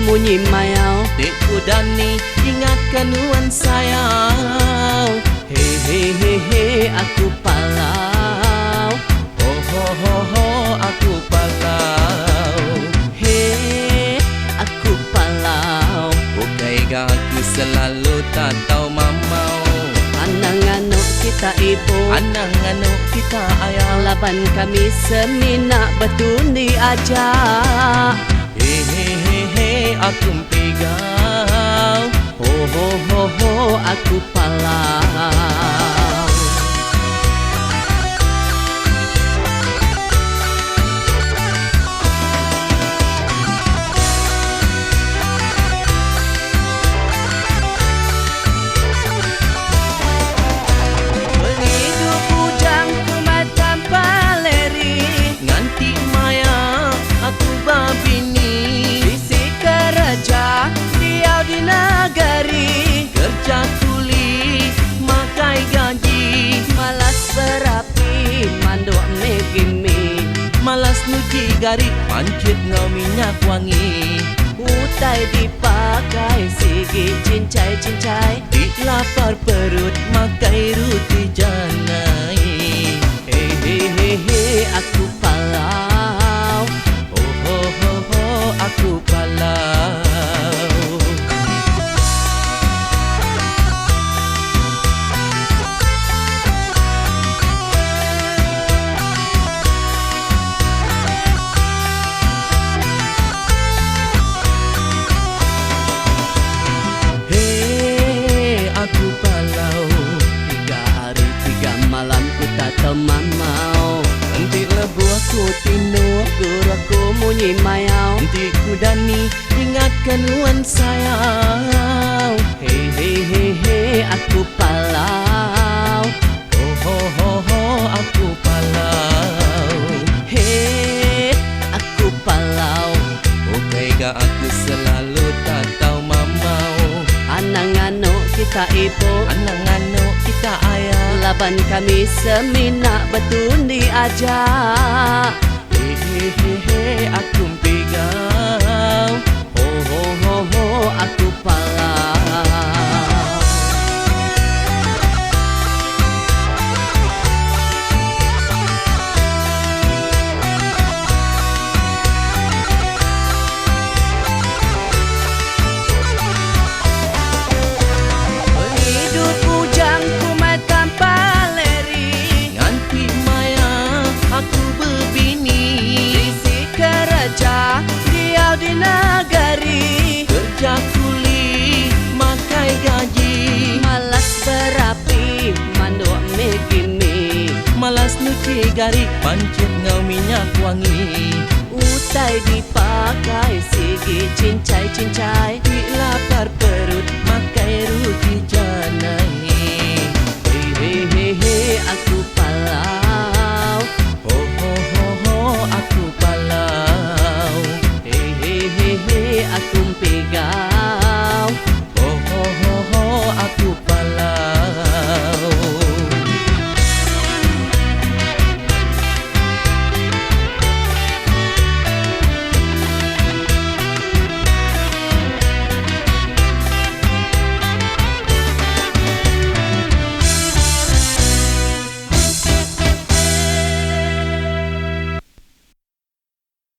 munyi mayau. Dek Kudani ingatkan nuan sayang. Hei hei hei hei aku palau. Ho ho ho ho aku palau. Hei aku palau. Bukai aku selalu tak tahu mamau. Anang-anuk kita ibu, Anang-anuk kita ayah. laban kami semina betundi aja. Hehehe aku pigau. Ho ho ho ho aku palau. Menghidup bujang ku mata paleri, Nganti maya aku babini. isi kerja diau di nagari. Kerja kuli makai gaji. Malas berapi manduk megimi, Malas nuji gari pancit ngau minyak wangi. utai dipakai sigi cincai-cincai. Di lapar perut makai ruti janai. Hei hei hei hei aku palau. Ho ho ho ho aku palau. Hei aku palau. 3 hari 3 malam ku tak tahu mamau. Nanti lebu aku tinu. Guru aku munyi mayau. Nanti Kudani ingatkan nuan sayang. Hei hei hei hei aku palau. Ho ho ho ho aku palau. Hei aku palau. Bukai aku selalu tak tahu mamau. Anang-anuk kita ibu, Anang-anuk kita ayah. laban kami semina betundi aja. Hehehe aku pigau. Ho ho ho ho aku palau. Hidup bujang ku mata paleri, Nganti maya aku berbini. isi kerja diau di nagari. Kerja kuli makai gaji. Malas berapi manduk megimi, Malas nuci gari pancit ngau minyak wangi. utai dipakai sigi cincai-cincai. Di lapar perut makai ruti janai. Hei hei hei hei aku palau. Ho ho ho ho aku palau. Hei hei hei hei aku pigau.